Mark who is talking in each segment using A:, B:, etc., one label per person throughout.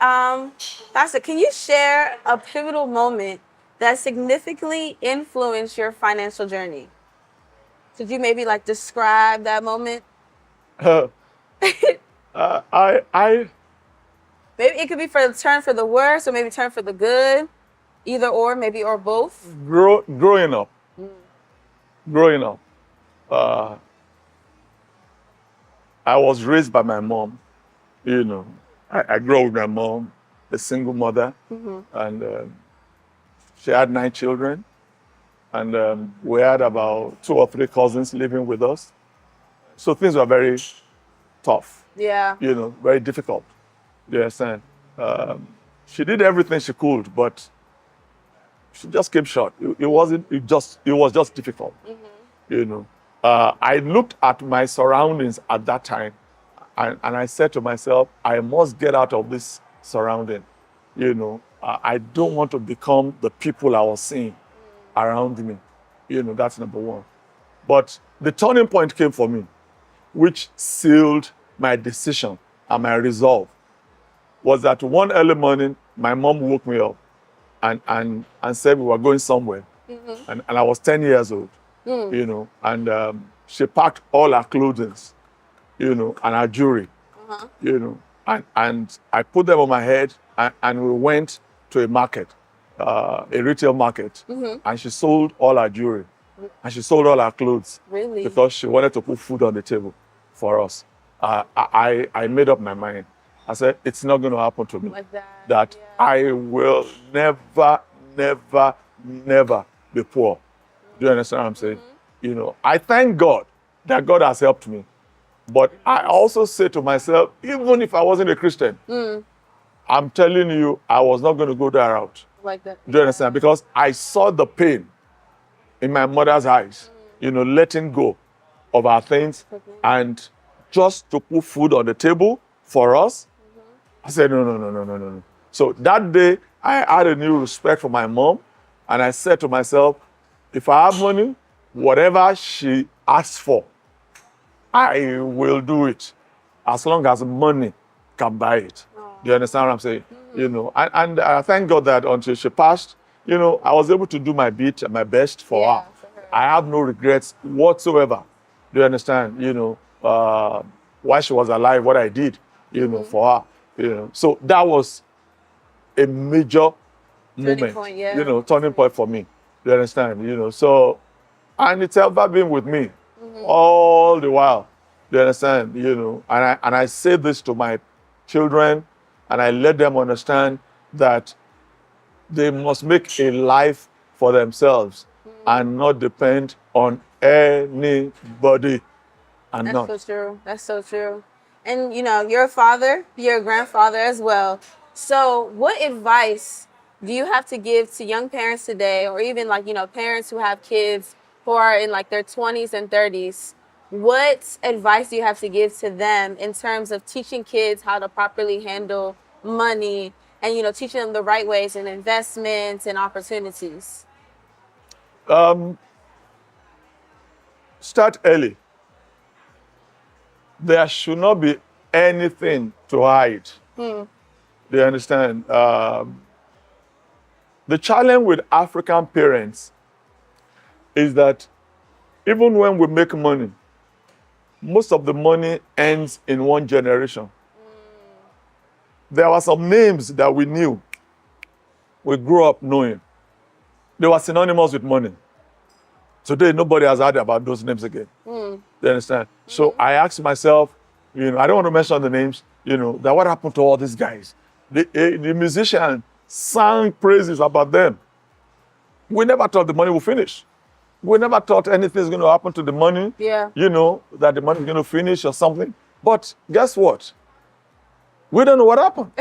A: Pastor, can you share a pivotal moment that significantly influenced your financial journey? Could you maybe like describe that moment?
B: I
A: Maybe it could be for the turn for the worse or maybe turn for the good. Either or, maybe or both.
B: growing up, uh, I was raised by my mom. You know, I grew up with my mom, a single mother, and she had 9 children, and we had about 2 or 3 cousins living with us. So things were very tough.
A: Yeah.
B: You know, very difficult. You understand? She did everything she could, but she just came short. It was just difficult. You know, I looked at my surroundings at that time, and I said to myself, I must get out of this surrounding. You know, I don't want to become the people I was seeing around me. You know, that's number one. But the turning point came for me, which sealed my decision and my resolve, was that one early morning, my mom woke me up and said we were going somewhere. And I was 10 years old, you know, and she packed all her clothing, you know, and her jewelry, you know, and I put them on my head and we went to a market, a retail market, and she sold all her jewelry and she sold all her clothes.
A: Really?
B: Because she wanted to put food on the table for us. I made up my mind. I said, it's not going to happen to me.
A: Like that.
B: That I will never, never, never be poor. Do you understand what I'm saying? You know, I thank God that God has helped me. But I also say to myself, even if I wasn't a Christian, I'm telling you, I was not going to go that route.
A: Like that.
B: Do you understand? Because I saw the pain in my mother's eyes, you know, letting go of our things and just to put food on the table for us. I said, no. So that day, I had a new respect for my mom, and I said to myself, if I have money, whatever she asks for, I will do it, as long as money can buy it. Do you understand what I'm saying? You know, and I thank God that until she passed, you know, I was able to do my bit and my best for her. I have no regrets whatsoever. Do you understand? You know, while she was alive, what I did, you know, for her. You know, so that was a major moment, you know, turning point for me. You understand? You know, so, and it's ever been with me all the while. You understand? You know, and I say this to my children, and I let them understand that they must make a life for themselves and not depend on anybody. And
A: That's so true. That's so true. And, you know, you're a father, you're a grandfather as well. So what advice do you have to give to young parents today, or even like, you know, parents who have kids who are in like their 20s and 30s? What advice do you have to give to them in terms of teaching kids how to properly handle money and, you know, teaching them the right ways in investments and opportunities?
B: Start early. There should not be anything to hide. Do you understand? The challenge with African parents is that even when we make money, most of the money ends in one generation. There were some names that we knew, we grew up knowing. They were synonymous with money. Today, nobody has heard about those names again. Do you understand? So I asked myself, you know, I don't want to mention the names, you know, that what happened to all these guys? The musician sang praises about them. We never thought the money would finish. We never thought anything's going to happen to the money, you know, that the money is going to finish or something. But guess what? We don't know what happened.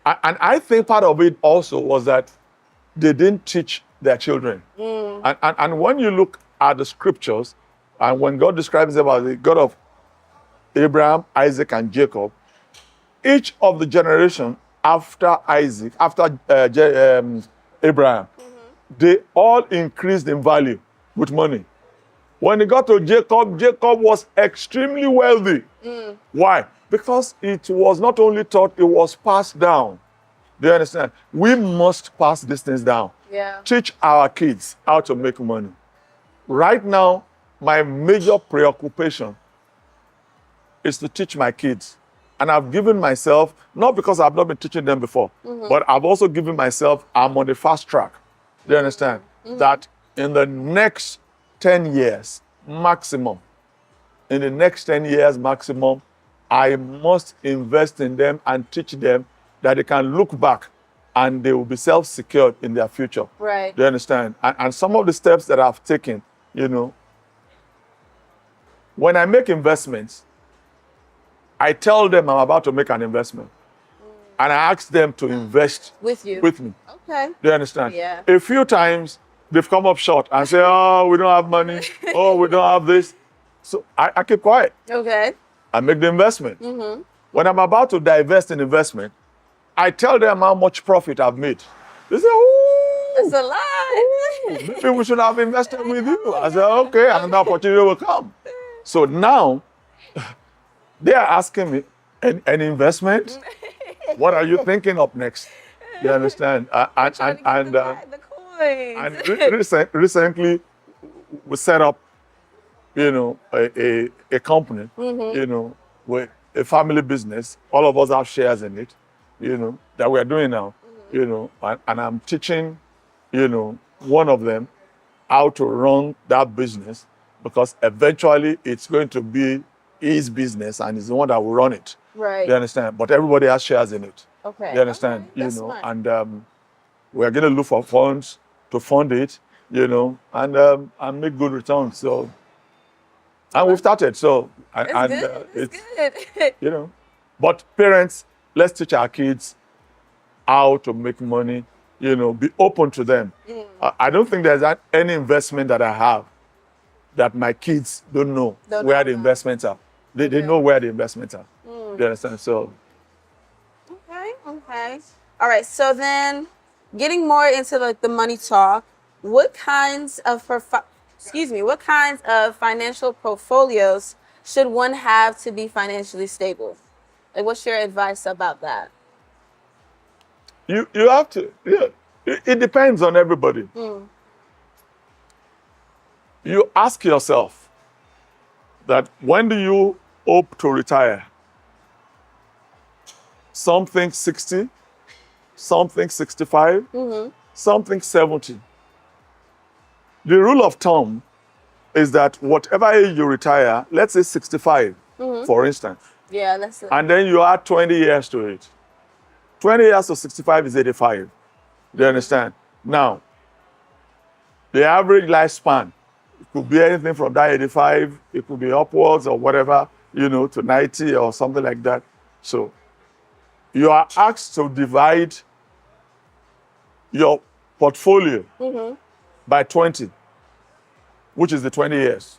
B: And I think part of it also was that they didn't teach their children. And when you look at the scriptures, and when God describes about the God of Abraham, Isaac, and Jacob, each of the generation after Isaac, after Abraham, they all increased in value with money. When it got to Jacob, Jacob was extremely wealthy. Why? Because it was not only taught, it was passed down. Do you understand? We must pass these things down.
A: Yeah.
B: Teach our kids how to make money. Right now, my major preoccupation is to teach my kids. And I've given myself, not because I've not been teaching them before, but I've also given myself, I'm on the fast track. Do you understand? That in the next 10 years, maximum, in the next 10 years maximum, I must invest in them and teach them that they can look back and they will be self-secured in their future.
A: Right.
B: Do you understand? And some of the steps that I've taken, you know, when I make investments, I tell them I'm about to make an investment. And I ask them to invest
A: With you.
B: with me.
A: Okay.
B: Do you understand?
A: Yeah.
B: A few times they've come up short and say, oh, we don't have money. Oh, we don't have this. So I keep quiet.
A: Okay.
B: I make the investment. When I'm about to divest in investment, I tell them how much profit I've made. They say, oh,
A: It's a lot.
B: maybe we should have invested with you. I say, okay, another opportunity will come. So now, they are asking me, an investment? What are you thinking of next? You understand?
A: The coins.
B: Recently, we set up, you know, a company, you know, with a family business. All of us have shares in it, you know, that we're doing now, you know, and I'm teaching, you know, one of them how to run that business, because eventually it's going to be his business and he's the one that will run it.
A: Right.
B: You understand? But everybody has shares in it.
A: Okay.
B: You understand?
A: Okay.
B: You
A: That's
B: know,
A: smart.
B: and we're going to look for funds to fund it, you know, and make good returns. So, and we've started. So,
A: It's good.
B: you know, but parents, let's teach our kids how to make money. You know, be open to them. I don't think there's any investment that I have that my kids don't know where the investments are. They know where the investments are. Do you understand? So.
A: Okay. All right. So then, getting more into like the money talk, what kinds of financial portfolios should one have to be financially stable? Like, what's your advice about that?
B: You have to. Yeah. It depends on everybody. You ask yourself that when do you hope to retire? Something 60, something 65, something 70. The rule of thumb is that whatever age you retire, let's say 65, for instance,
A: Yeah, that's it.
B: and then you add 20 years to it. 20 years to 65 is 85. Do you understand? Now, the average lifespan could be anything from that 85, it could be upwards or whatever, you know, to 90 or something like that. So you are asked to divide your portfolio by 20, which is the 20 years.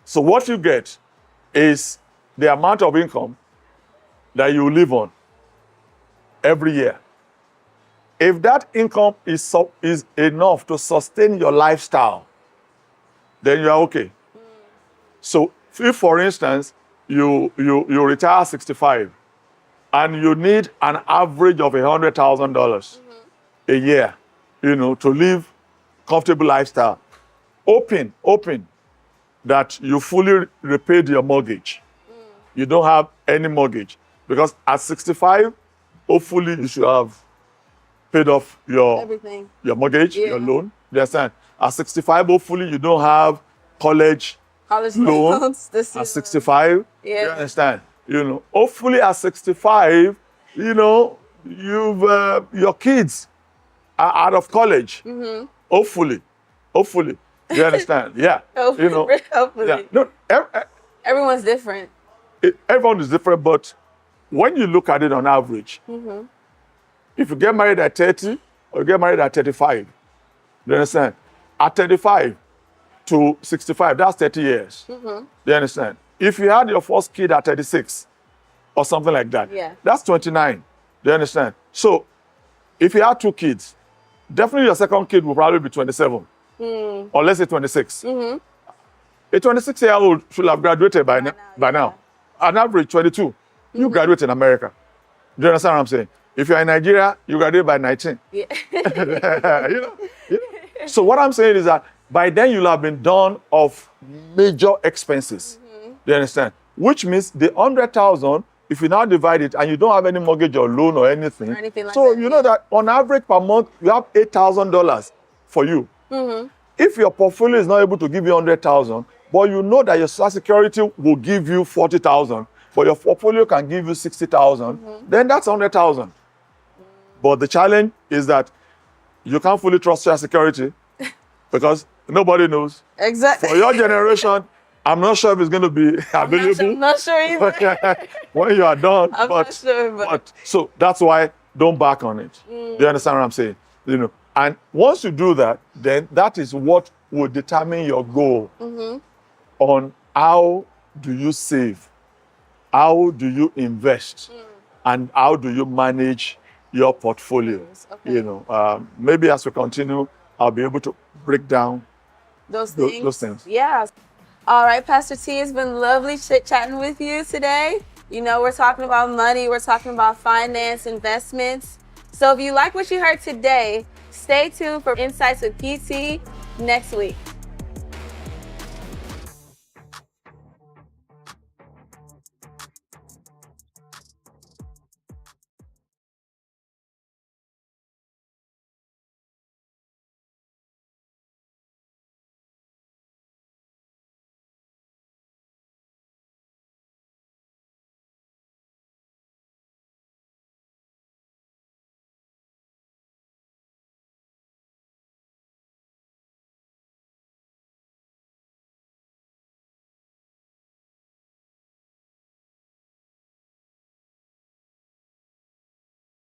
B: So what you get is the amount of income that you live on every year. If that income is enough to sustain your lifestyle, then you are okay. So if, for instance, you retire 65 and you need an average of $100,000 a year, you know, to live comfortable lifestyle, open that you fully repaid your mortgage. You don't have any mortgage, because at 65, hopefully you should have paid off your mortgage, your loan. You understand? At 65, hopefully you don't have college loans. At 65, you understand? You know, hopefully at 65, you know, your kids are out of college. Hopefully. You understand? Yeah.
A: Hopefully.
B: You know.
A: Hopefully.
B: Yeah. No,
A: Everyone's different.
B: Everyone is different, but when you look at it on average, if you get married at 30 or you get married at 35, you understand? At 35 to 65, that's 30 years. You understand? If you had your first kid at 36 or something like that, that's 29. Do you understand? So if you had 2 kids, definitely your second kid will probably be 27 or let's say 26. A 26-year-old should have graduated by now. On average, 22. You graduate in America. Do you understand what I'm saying? If you're in Nigeria, you graduate by 19.
A: Yeah.
B: you know, So what I'm saying is that by then you'll have been done of major expenses. Do you understand? Which means the 100,000, if you now divide it and you don't have any mortgage or loan or anything,
A: Or anything like
B: so
A: that,
B: you know that on average per month you have $8,000 for you. If your portfolio is not able to give you 100,000, but you know that your Social Security will give you 40,000, but your portfolio can give you 60,000, then that's 100,000. But the challenge is that you can't fully trust Social Security because nobody knows.
A: Exactly.
B: For your generation, I'm not sure if it's going to be available.
A: I'm not sure either.
B: when you are done.
A: I'm not sure, but
B: so that's why don't back on it. Do you understand what I'm saying? You know, and once you do that, then that is what will determine your goal on how do you save, how do you invest, and how do you manage your portfolio.
A: Okay.
B: You know, maybe as we continue, I'll be able to break down
A: those things.
B: those things.
A: Yeah. All right, Pastor T, it's been lovely chit-chatting with you today. You know, we're talking about money, we're talking about finance, investments. So if you like what you heard today, stay tuned for Insights with PT next week.